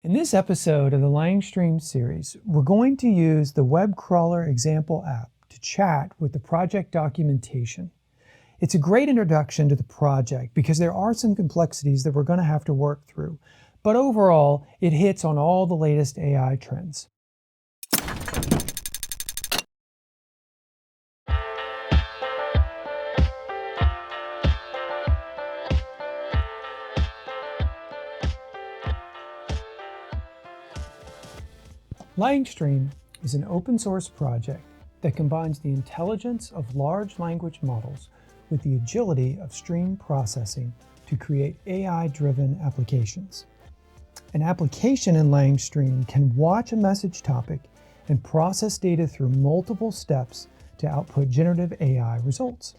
In this episode of the LangStream series, we're going to use the Webcrawler example app to chat with the project documentation. It's a great introduction to the project because there are some complexities that we're going to have to work through, but overall, it hits on all the latest AI trends. LangStream is an open source project that combines the intelligence of large language models with the agility of stream processing to create AI-driven applications. An application in LangStream can watch a message topic and process data through multiple steps to output generative AI results.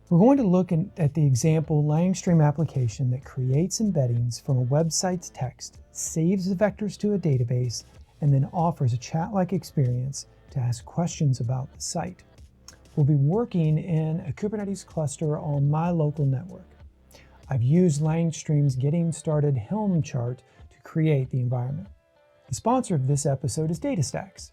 We're going to look at the example LangStream application that creates embeddings from a website's text, saves the vectors to a database, and then offers a chat-like experience to ask questions about the site. We'll be working in a Kubernetes cluster on my local network. I've used LangStream's Getting Started Helm chart to create the environment. The sponsor of this episode is DataStax.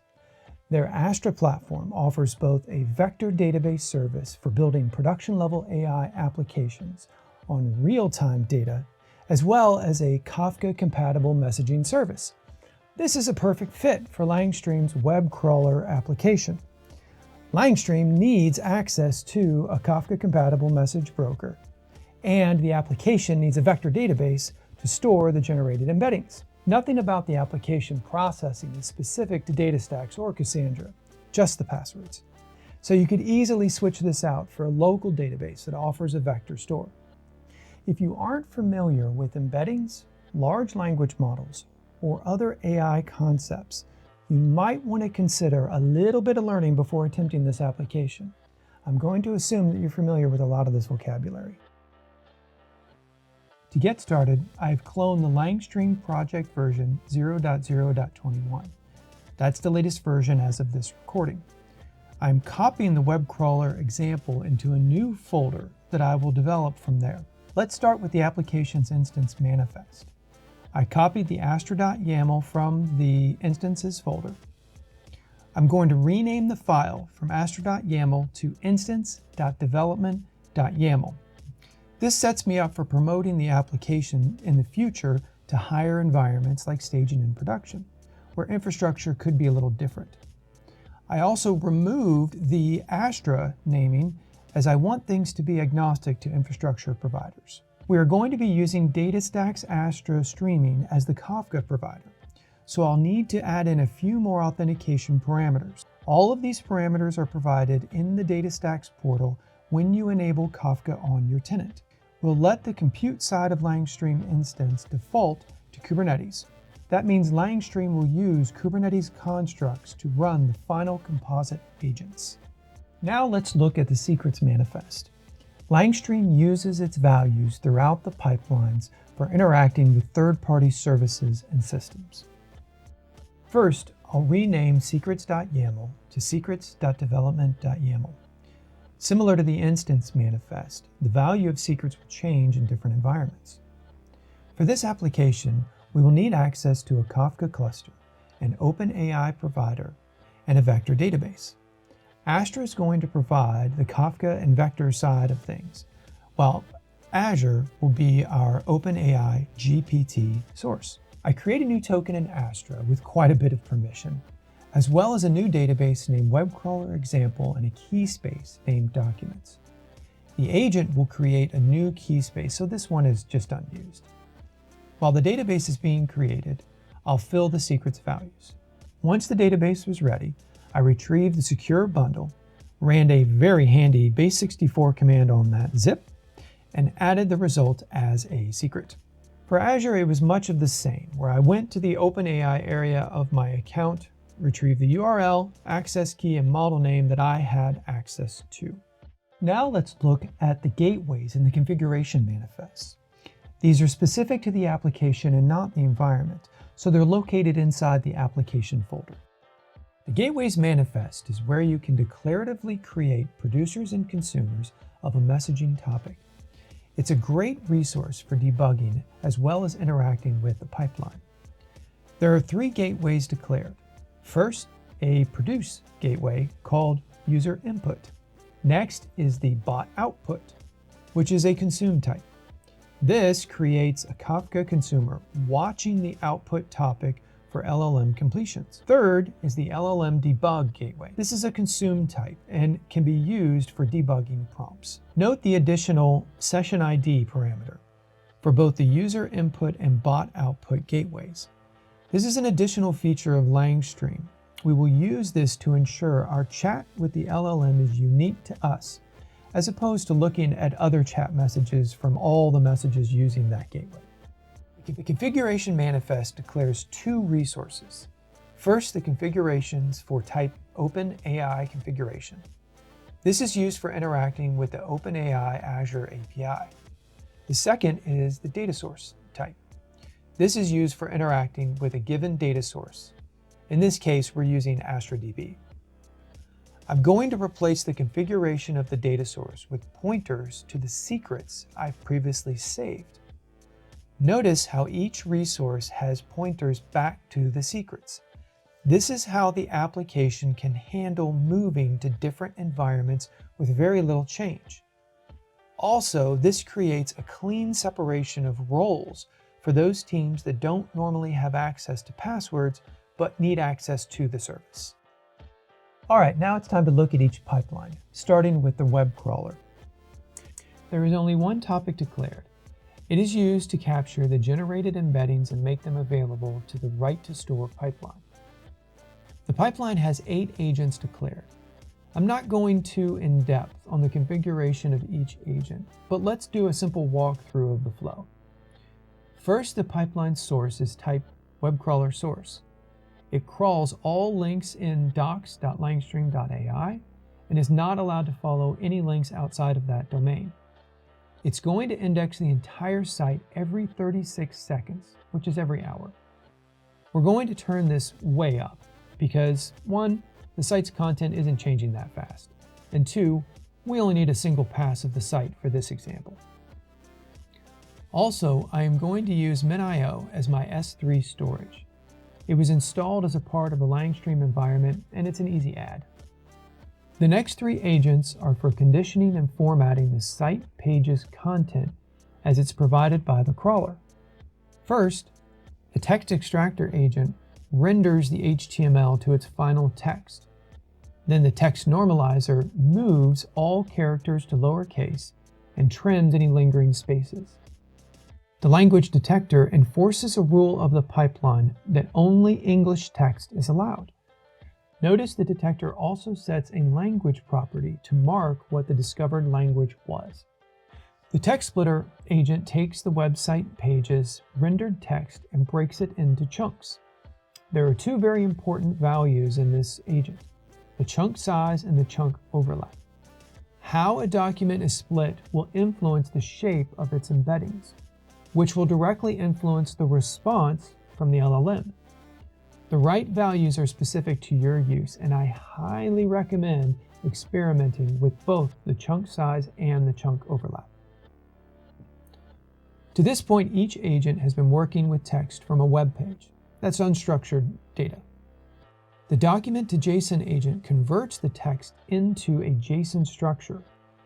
Their Astra platform offers both a vector database service for building production-level AI applications on real-time data, as well as a Kafka-compatible messaging service. This is a perfect fit for LangStream's Webcrawler application. LangStream needs access to a Kafka-compatible message broker, and the application needs a vector database to store the generated embeddings. Nothing about the application processing is specific to DataStax or Cassandra, just the passwords. So you could easily switch this out for a local database that offers a vector store. If you aren't familiar with embeddings, large language models, or other AI concepts, you might want to consider a little bit of learning before attempting this application. I'm going to assume that you're familiar with a lot of this vocabulary. To get started, I've cloned the LangStream project version 0.0.21. That's the latest version as of this recording. I'm copying the Webcrawler example into a new folder that I will develop from there. Let's start with the application's instance manifest. I copied the astra.yaml from the instances folder. I'm going to rename the file from astra.yaml to instance.development.yaml. This sets me up for promoting the application in the future to higher environments like staging and production, where infrastructure could be a little different. I also removed the Astra naming as I want things to be agnostic to infrastructure providers. We are going to be using DataStax Astra Streaming as the Kafka provider, so I'll need to add in a few more authentication parameters. All of these parameters are provided in the DataStax portal when you enable Kafka on your tenant. We'll let the compute side of LangStream instance default to Kubernetes. That means LangStream will use Kubernetes constructs to run the final composite agents. Now let's look at the secrets manifest. LangStream uses its values throughout the pipelines for interacting with third-party services and systems. First, I'll rename secrets.yaml to secrets.development.yaml. Similar to the instance manifest, the value of secrets will change in different environments. For this application, we will need access to a Kafka cluster, an OpenAI provider, and a vector database. Astra is going to provide the Kafka and vector side of things, while Azure will be our OpenAI GPT source. I create a new token in Astra with quite a bit of permission, as well as a new database named Webcrawler Example and a key space named Documents. The agent will create a new key space, so this one is just unused. While the database is being created, I'll fill the secrets values. Once the database was ready, I retrieved the secure bundle, ran a very handy base64 command on that zip, and added the result as a secret. For Azure, it was much of the same, where I went to the OpenAI area of my account, retrieved the URL, access key, and model name that I had access to. Now let's look at the gateways in the configuration manifest. These are specific to the application and not the environment, so they're located inside the application folder. The Gateways Manifest is where you can declaratively create producers and consumers of a messaging topic. It's a great resource for debugging as well as interacting with the pipeline. There are three gateways declared. First, a produce gateway called user input. Next is the bot output, which is a consume type. This creates a Kafka consumer watching the output topic for LLM completions. Third is the LLM debug gateway. This is a consume type and can be used for debugging prompts. Note the additional session ID parameter for both the user input and bot output gateways. This is an additional feature of LangStream. We will use this to ensure our chat with the LLM is unique to us, as opposed to looking at other chat messages from all the messages using that gateway. The configuration manifest declares two resources. First, the configurations for type OpenAI configuration. This is used for interacting with the OpenAI Azure API. The second is the data source type. This is used for interacting with a given data source. In this case, we're using AstraDB. I'm going to replace the configuration of the data source with pointers to the secrets I've previously saved. Notice how each resource has pointers back to the secrets. This is how the application can handle moving to different environments with very little change. Also, this creates a clean separation of roles for those teams that don't normally have access to passwords but need access to the service. All right, now it's time to look at each pipeline, starting with the web crawler. There is only one topic declared. It is used to capture the generated embeddings and make them available to the write-to-store pipeline. The pipeline has 8 agents declared. I'm not going too in-depth on the configuration of each agent, but let's do a simple walkthrough of the flow. First, the pipeline source is type webcrawler source. It crawls all links in docs.langstream.ai and is not allowed to follow any links outside of that domain. It's going to index the entire site every 36 seconds, which is every hour. We're going to turn this way up because 1, the site's content isn't changing that fast, and 2, we only need a single pass of the site for this example. Also, I am going to use MinIO as my S3 storage. It was installed as a part of the LangStream environment, and it's an easy add. The next 3 agents are for conditioning and formatting the site page's content as it's provided by the crawler. First, the text extractor agent renders the HTML to its final text. Then the text normalizer moves all characters to lowercase and trims any lingering spaces. The language detector enforces a rule of the pipeline that only English text is allowed. Notice the detector also sets a language property to mark what the discovered language was. The text splitter agent takes the website page's rendered text and breaks it into chunks. There are 2 very important values in this agent, the chunk size and the chunk overlap. How a document is split will influence the shape of its embeddings, which will directly influence the response from the LLM. The right values are specific to your use, and I highly recommend experimenting with both the chunk size and the chunk overlap. To this point, each agent has been working with text from a web page. That's unstructured data. The document to JSON agent converts the text into a JSON structure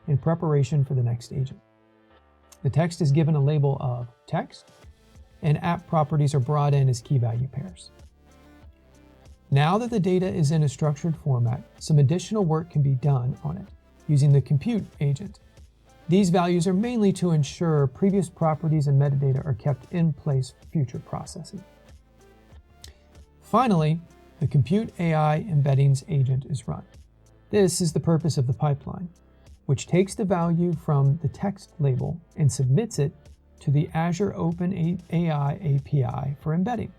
in preparation for the next agent. The text is given a label of text, and app properties are brought in as key value pairs. Now that the data is in a structured format, some additional work can be done on it using the compute agent. These values are mainly to ensure previous properties and metadata are kept in place for future processing. Finally, the compute AI embeddings agent is run. This is the purpose of the pipeline, which takes the value from the text label and submits it to the Azure OpenAI API for embedding.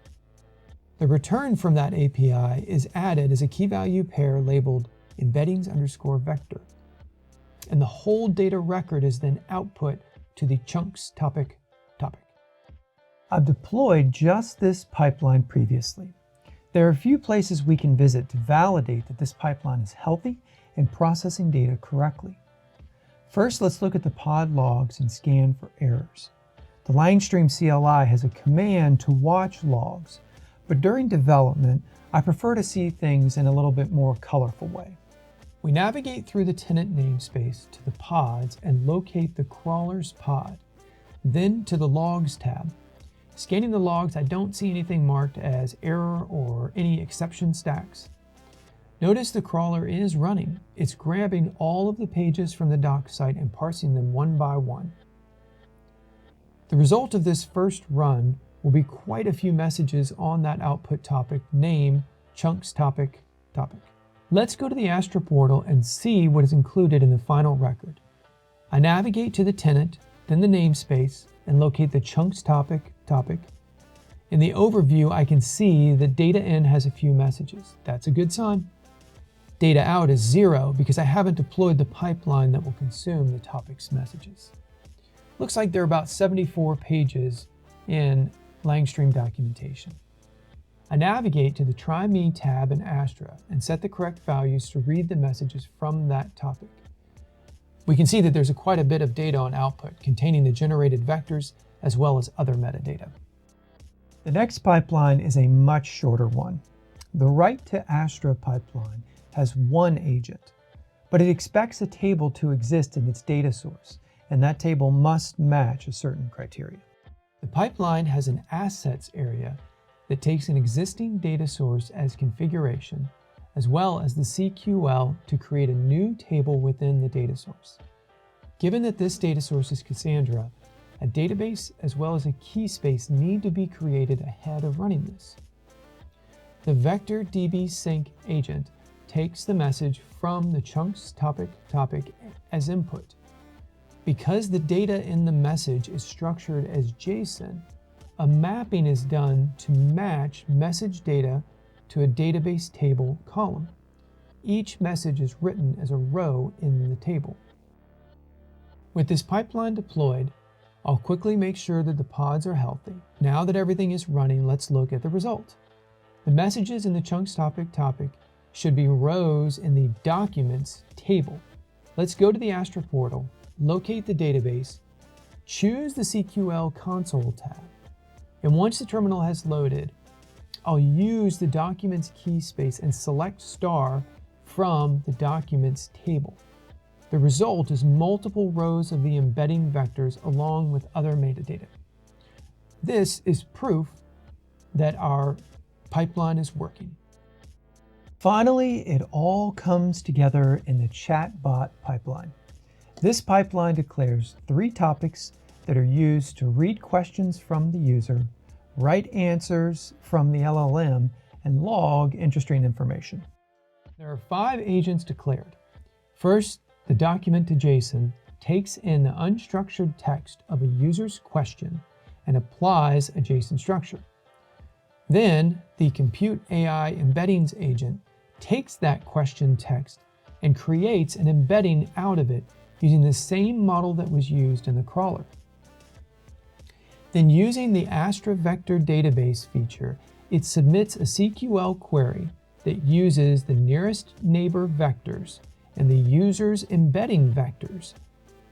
The return from that API is added as a key value pair labeled embeddings_vector, and the whole data record is then output to the chunks topic. I've deployed just this pipeline previously. There are a few places we can visit to validate that this pipeline is healthy and processing data correctly. First, let's look at the pod logs and scan for errors. The LangStream CLI has a command to watch logs, but during development, I prefer to see things in a little bit more colorful way. We navigate through the tenant namespace to the pods and locate the crawler's pod, then to the logs tab. Scanning the logs, I don't see anything marked as error or any exception stacks. Notice the crawler is running. It's grabbing all of the pages from the doc site and parsing them one by one. The result of this first run will be quite a few messages on that output topic, name, chunks topic, topic. Let's go to the Astra portal and see what is included in the final record. I navigate to the tenant, then the namespace, and locate the chunks topic, topic. In the overview, I can see that data in has a few messages. That's a good sign. Data out is 0 because I haven't deployed the pipeline that will consume the topic's messages. Looks like there are about 74 pages in LangStream documentation. I navigate to the Try Me tab in Astra and set the correct values to read the messages from that topic. We can see that there's quite a bit of data on output containing the generated vectors as well as other metadata. The next pipeline is a much shorter one. The Write-to-astra pipeline has one agent, but it expects a table to exist in its data source, and that table must match a certain criteria. The pipeline has an assets area that takes an existing data source as configuration, as well as the CQL to create a new table within the data source. Given that this data source is Cassandra, a database as well as a key space need to be created ahead of running this. The vector DB sync agent takes the message from the chunks topic as input. Because the data in the message is structured as JSON, a mapping is done to match message data to a database table column. Each message is written as a row in the table. With this pipeline deployed, I'll quickly make sure that the pods are healthy. Now that everything is running, let's look at the result. The messages in the chunks topic should be rows in the documents table. Let's go to the Astra portal, locate the database, choose the CQL console tab, and once the terminal has loaded, I'll use the documents key space and select star from the documents table. The result is multiple rows of the embedding vectors along with other metadata. This is proof that our pipeline is working. Finally, it all comes together in the Chatbot pipeline. This pipeline declares 3 topics that are used to read questions from the user, write answers from the LLM, and log interesting information. There are 5 agents declared. First, the document to JSON takes in the unstructured text of a user's question and applies a JSON structure. Then, the Compute AI embeddings agent takes that question text and creates an embedding out of it using the same model that was used in the crawler. Then, using the Astra Vector Database feature, it submits a CQL query that uses the nearest neighbor vectors and the user's embedding vectors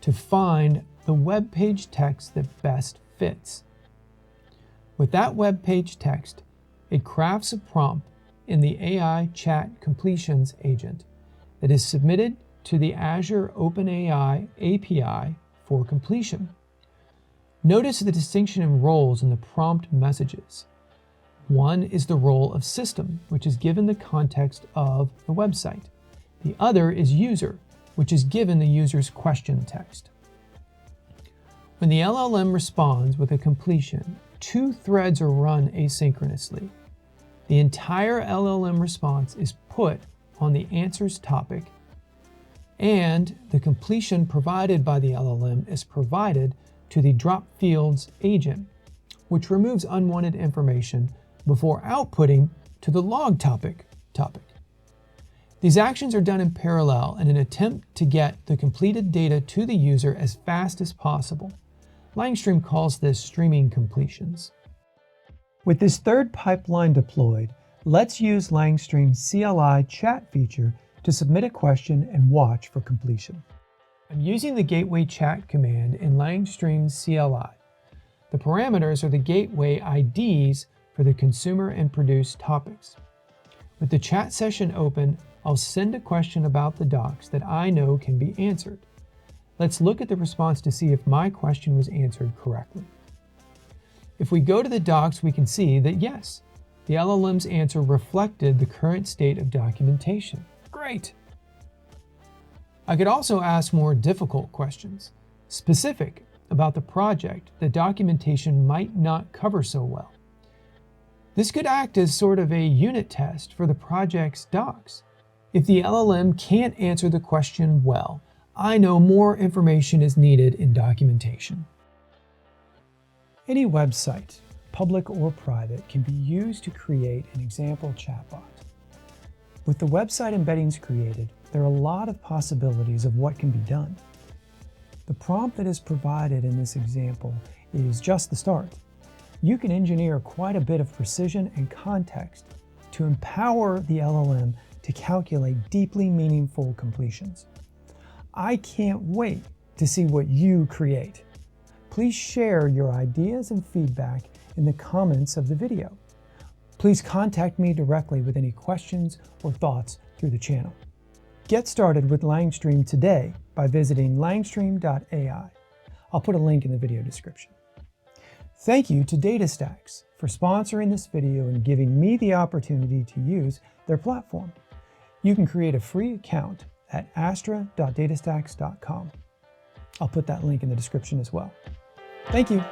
to find the web page text that best fits. With that web page text, it crafts a prompt in the AI chat completions agent that is submitted to the Azure OpenAI API for completion. Notice the distinction in roles in the prompt messages. One is the role of system, which is given the context of the website. The other is user, which is given the user's question text. When the LLM responds with a completion, 2 threads are run asynchronously. The entire LLM response is put on the answers topic, and the completion provided by the LLM is provided to the drop fields agent, which removes unwanted information before outputting to the log topic. These actions are done in parallel in an attempt to get the completed data to the user as fast as possible. LangStream calls this streaming completions. With this third pipeline deployed, let's use LangStream's CLI chat feature to submit a question and watch for completion. I'm using the gateway chat command in LangStream's CLI. The parameters are the gateway IDs for the consumer and produce topics. With the chat session open, I'll send a question about the docs that I know can be answered. Let's look at the response to see if my question was answered correctly. If we go to the docs, we can see that yes, the LLM's answer reflected the current state of documentation. Great! I could also ask more difficult questions, specific about the project that documentation might not cover so well. This could act as sort of a unit test for the project's docs. If the LLM can't answer the question well, I know more information is needed in documentation. Any website, public or private, can be used to create an example chatbot. With the website embeddings created, there are a lot of possibilities of what can be done. The prompt that is provided in this example is just the start. You can engineer quite a bit of precision and context to empower the LLM to calculate deeply meaningful completions. I can't wait to see what you create. Please share your ideas and feedback in the comments of the video. Please contact me directly with any questions or thoughts through the channel. Get started with LangStream today by visiting langstream.ai. I'll put a link in the video description. Thank you to DataStax for sponsoring this video and giving me the opportunity to use their platform. You can create a free account at astra.datastax.com. I'll put that link in the description as well. Thank you.